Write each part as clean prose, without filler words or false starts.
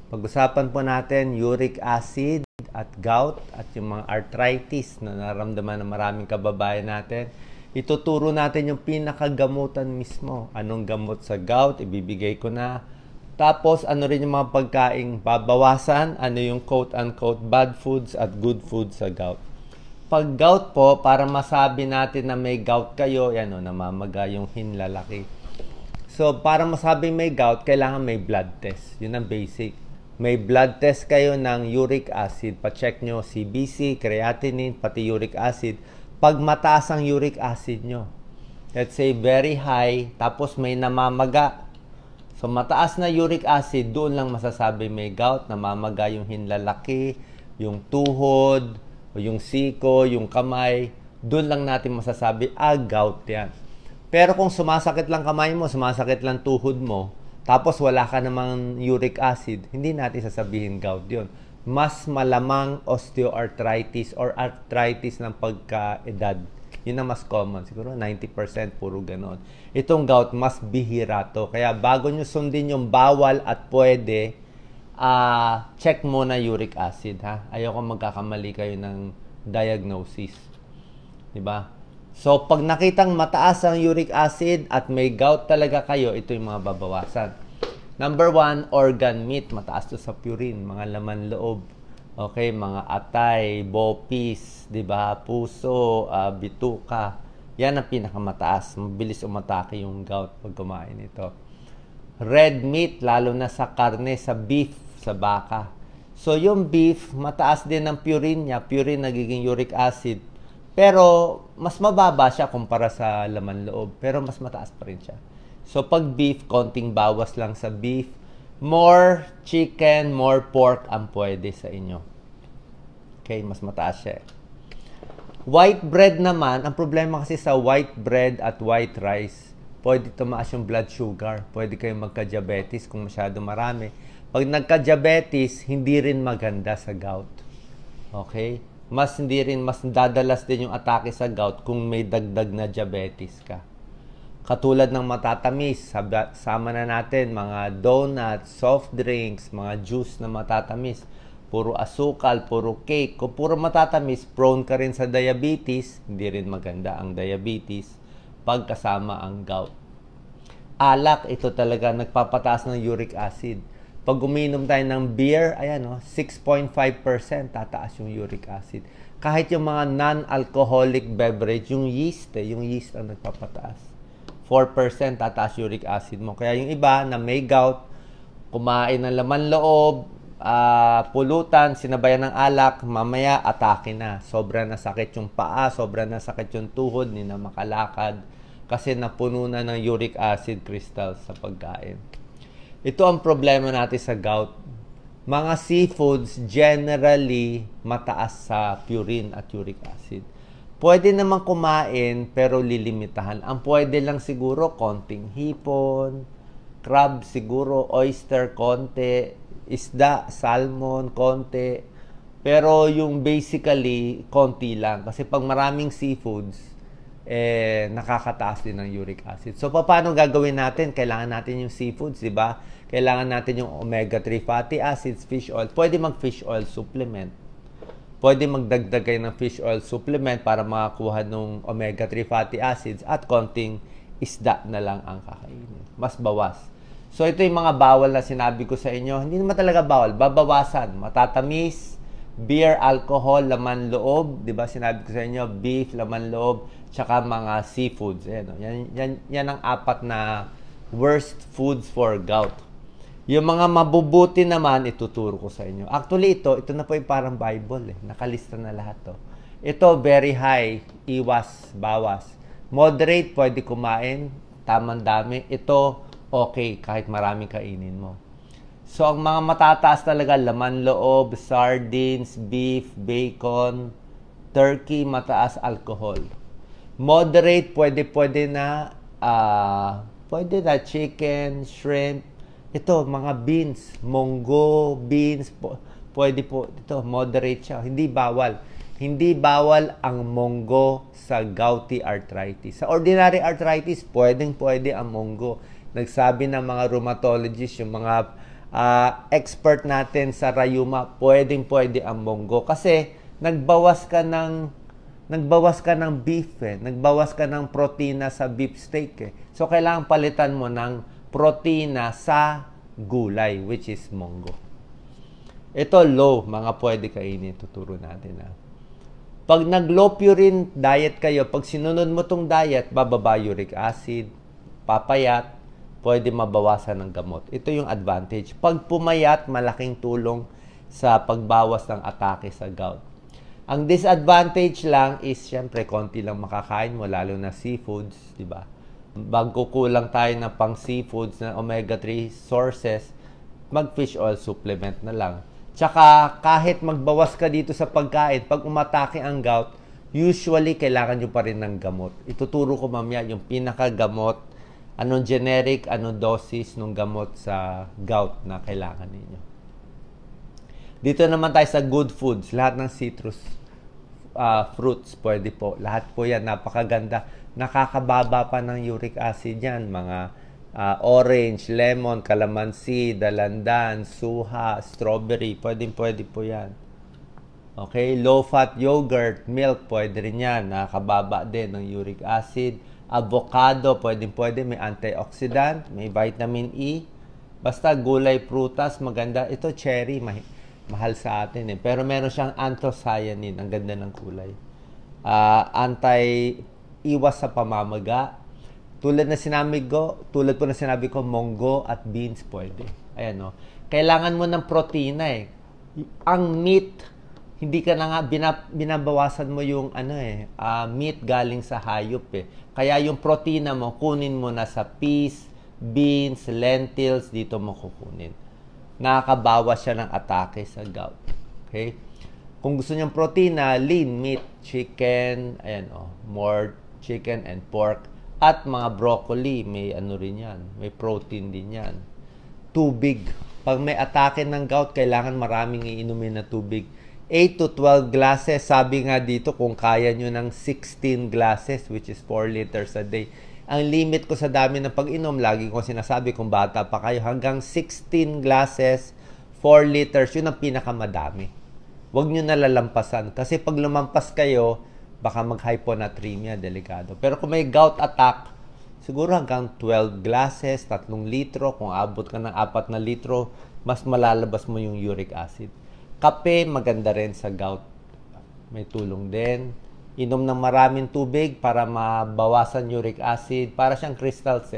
Pag-usapan po natin uric acid at gout at yung mga arthritis na naramdaman ng maraming kababayan natin. Ituturo natin yung pinakagamutan mismo. Anong gamot sa gout, ibibigay ko na. Tapos ano rin yung mga pagkaing babawasan, ano yung quote-unquote bad foods at good foods sa gout. Pag gout po, para masabi natin na may gout kayo, yan o, namamaga yung hinlalaki. So, para masabi may gout, kailangan may blood test. Yun ang basic. May blood test kayo ng uric acid. Pa-check nyo CBC, creatinine, pati uric acid. Pag mataas ang uric acid nyo, let's say very high, tapos may namamaga. So, mataas na uric acid, doon lang masasabi may gout. Namamaga yung hinlalaki, yung tuhod, o yung siko, yung kamay. Doon lang natin masasabi, gout yan. Pero kung sumasakit lang kamay mo, sumasakit lang tuhod mo, tapos wala ka namang uric acid, hindi natin sasabihin gout yun. Mas malamang osteoarthritis or arthritis ng pagka-edad. Yun ang mas common. Siguro 90% puro ganon. Itong gout, mas bihira to. Kaya bago nyo sundin yung bawal at pwede, check muna uric acid. Ha? Ayoko magkakamali kayo ng diagnosis. Diba? So, pag nakitang mataas ang uric acid at may gout talaga kayo, ito yung mga babawasan. Number 1, organ meat. Mataas to sa purine, mga laman loob. Okay, mga atay, bopis, diba? Puso, bituka. Yan ang pinakamataas. Mabilis umatake yung gout pag kumain ito. Red meat, lalo na sa karne, sa beef, sa baka. So, yung beef, mataas din ang purine niya. Purine nagiging uric acid. Pero, mas mababa siya kumpara sa laman loob. Pero, mas mataas pa rin siya. So, pag beef, konting bawas lang sa beef. More chicken, more pork ang pwede sa inyo. Okay, mas mataas siya. White bread naman, ang problema kasi sa white bread at white rice, pwede tumaas yung blood sugar. Pwede kayong magka-diabetes kung masyado marami. Pag nagka-diabetes, hindi rin maganda sa gout. Okay? Mas dadalas din yung atake sa gout kung may dagdag na diabetes ka. Katulad ng matatamis, sama na natin mga donuts, soft drinks, mga juice na matatamis, puro asukal, puro cake. Kung puro matatamis, prone ka rin sa diabetes, hindi rin maganda ang diabetes pagkasama ang gout. Alak, ito talaga nagpapataas ng uric acid. Pag uminom tayo ng beer, ayan 6.5% tataas yung uric acid. Kahit yung mga non-alcoholic beverage, yung yeast ang nagpapataas. 4% tataas uric acid mo. Kaya yung iba na may gout, kumain ng laman loob, pulutan, sinabayan ng alak, mamaya atake na. Sobra na sakit yung paa, sobra na sakit yung tuhod, hindi na makalakad. Kasi napuno na ng uric acid crystals sa pagkain. Ito ang problema natin sa gout. Mga seafoods generally mataas sa purine at uric acid. Pwede naman kumain pero lilimitahan. Ang pwede lang siguro konting hipon, crab siguro, oyster konti, isda, salmon konti. Pero yung basically konti lang. Kasi pag maraming seafoods, nakakataas din ng uric acid. So, paano gagawin natin? Kailangan natin yung seafoods, di ba? Kailangan natin yung omega-3 fatty acids, fish oil. Pwede mag-fish oil supplement. Pwede magdagdag kayo ng fish oil supplement para makakuha ng omega-3 fatty acids at konting isda na lang ang kakainin. Mas bawas. So, ito yung mga bawal na sinabi ko sa inyo. Hindi naman talaga bawal. Babawasan. Matatamis, beer, alcohol, laman loob. Diba sinabi ko sa inyo, beef, laman loob, tsaka mga seafoods. Yan ang 4 na worst foods for gout. Yung mga mabubuti naman, ituturo ko sa inyo. Actually, ito na po yung parang Bible. Nakalista na lahat to. Ito, very high. Iwas, bawas. Moderate, pwede kumain. Tamang dami. Ito, okay, kahit maraming kainin mo. So, ang mga matataas talaga, laman loob, sardines, beef, bacon, turkey, mataas alcohol. Moderate, pwede na chicken, shrimp. Ito, mga beans, munggo, beans, pwede po. Ito, moderate siya. Hindi bawal. Hindi bawal ang munggo sa gouty arthritis. Sa ordinary arthritis, pwede ang munggo. Nagsabi ng mga rheumatologist, yung mga expert natin sa rayuma, pwedeng-pwede ang monggo. Kasi nagbawas ka ng beef Nagbawas ka ng protina sa beef steak So, kailangan palitan mo ng protina sa gulay, which is monggo. Ito, low, mga pwede kainin. Tuturo natin Pag nag-low purine diet kayo, pag sinunod mo tong diet, bababa uric acid, papayat, pwede mabawasan ng gamot. Ito yung advantage. Pag pumayat, malaking tulong sa pagbawas ng atake sa gout. Ang disadvantage lang is, syempre, konti lang makakain mo, lalo na seafoods, di ba? Bago kulang tayo ng pang seafoods na omega-3 sources, mag-fish oil supplement na lang. Tsaka, kahit magbawas ka dito sa pagkain, pag umatake ang gout, usually, kailangan nyo pa rin ng gamot. Ituturo ko mamaya yung pinakagamot, anong generic, anong dosis ng gamot sa gout na kailangan ninyo. Dito naman tayo sa good foods. Lahat ng citrus fruits, pwede po. Lahat po yan, napakaganda. Nakakababa pa ng uric acid yan. Mga orange, lemon, calamansi, dalandan, suha, strawberry. Pwede po yan. Okay, low-fat yogurt, milk, pwede rin yan. Nakakababa din ng uric acid. Avocado, pwede, may antioxidant, may vitamin E. Basta gulay, prutas, maganda. Ito, cherry, mahal sa atin Pero meron siyang anthocyanin, ang ganda ng kulay. Iwas sa pamamaga. Tulad po na sinabi ko, monggo at beans pwede. Ayan Kailangan mo ng protina Ang meat, hindi ka na nga binabawasan mo yung meat galing sa hayop Kaya yung protina mo, kunin mo na sa peas, beans, lentils, dito mo kukunin. Nakakabawas siya ng atake sa gout. Okay? Kung gusto niyang protina, lean meat, chicken, more chicken and pork, at mga broccoli, may rin yan, may protein din yan. Tubig. Pag may atake ng gout, kailangan maraming iinumin na tubig. 8 to 12 glasses. Sabi nga dito, kung kaya nyo ng 16 glasses, which is 4 liters a day. Ang limit ko sa dami ng pag-inom, lagi ko sinasabi, kung bata pa kayo, hanggang 16 glasses, 4 liters, yun ang pinakamadami. Huwag nyo nalalampasan. Kasi pag lumampas kayo, baka mag-hyponatremia, delikado. Pero kung may gout attack, siguro hanggang 12 glasses, 3 litro, kung abot ka ng 4 na litro, mas malalabas mo yung uric acid. Kape, maganda rin sa gout. May tulong din. Inom ng maraming tubig para mabawasan uric acid. Para siyang crystals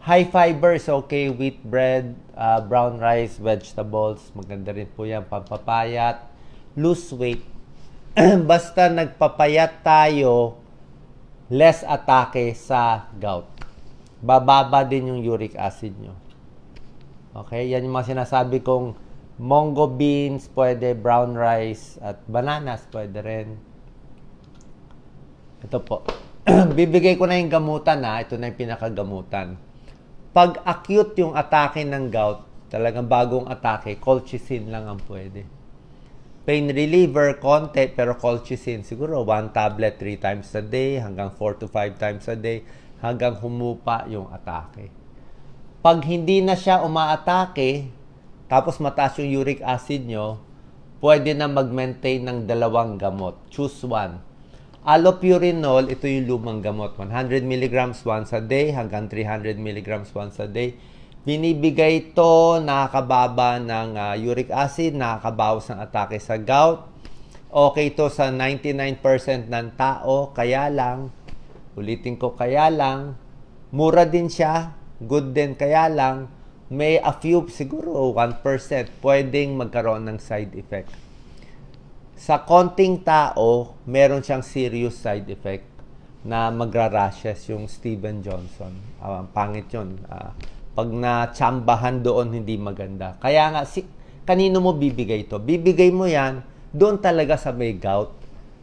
High fiber is okay. Wheat bread, brown rice, vegetables. Maganda rin po yan. Pampapayat. Lose weight. Basta nagpapayat tayo, less atake sa gout. Bababa din yung uric acid nyo. Okay? Yan yung mga sinasabi kong Mongo beans, pwede, brown rice, at bananas, pwede rin. Ito po. Bibigay ko na yung gamutan Ito na yung pinakagamutan. Pag acute yung atake ng gout, talagang bagong atake, colchicine lang ang pwede. Pain reliever, konti, pero colchicine, siguro 1 tablet 3 times a day, hanggang 4 to 5 times a day, hanggang humupa yung atake. Pag hindi na siya umaatake, tapos mataas yung uric acid nyo, pwede na mag-maintain ng 2 gamot. Choose one. Allopurinol, ito yung lumang gamot. 100 mg once a day hanggang 300 mg once a day. Binibigay ito, nakakababa ng uric acid, nakakabawas ng atake sa gout. Okay ito sa 99% ng tao, kaya lang, ulitin ko, kaya lang, mura din siya, good din, kaya lang, may a few, siguro 1%, pwedeng magkaroon ng side effect. Sa konting tao, meron siyang serious side effect na magra-rashes, yung Steven Johnson. Pangit yun. Pag na-tsambahan doon, hindi maganda. Kaya nga, kanino mo bibigay ito? Bibigay mo yan, doon talaga sa may gout.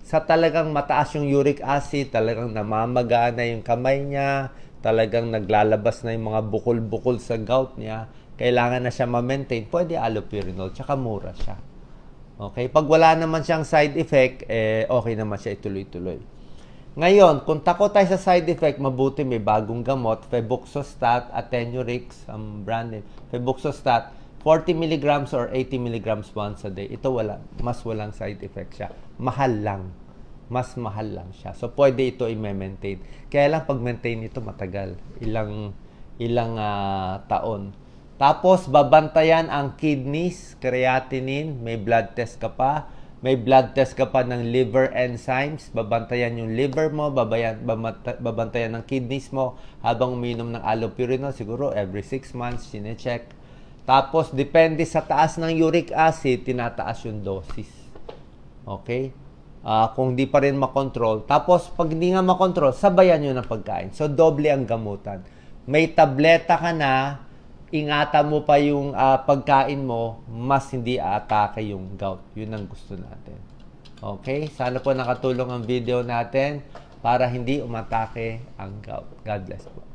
Sa talagang mataas yung uric acid, talagang namamaga na yung kamay niya, talagang naglalabas na yung mga bukol-bukol sa gout niya, kailangan na siya ma-maintain, pwede allopurinol, tsaka mura siya. Okay? Pag wala naman siyang side effect, okay naman siya ituloy-tuloy. Ngayon, kung takot tayo sa side effect, mabuti may bagong gamot, Febuxostat, Attenurex, ang brand name, Febuxostat, 40 milligrams or 80 milligrams once a day. Ito mas walang side effect siya. Mahal lang. Mas mahal lang siya. So, pwede ito i-maintain. Kaya lang, pag-maintain ito matagal. Ilang taon. Tapos, babantayan ang kidneys, creatinine, may blood test ka pa. May blood test ka pa ng liver enzymes. Babantayan yung liver mo, babantayan ng kidneys mo habang uminom ng allopurinol. Siguro, every 6 months, sinecheck. Tapos, depende sa taas ng uric acid, tinataas yung dosis. Okay? Kung di pa rin makontrol. Tapos, pag hindi nga makontrol, sabayan nyo ng pagkain. So, doble ang gamutan. May tableta ka na, ingatan mo pa yung pagkain mo, mas hindi aatake yung gout. Yun ang gusto natin. Okay? Sana po nakatulong ang video natin para hindi umatake ang gout. God bless po.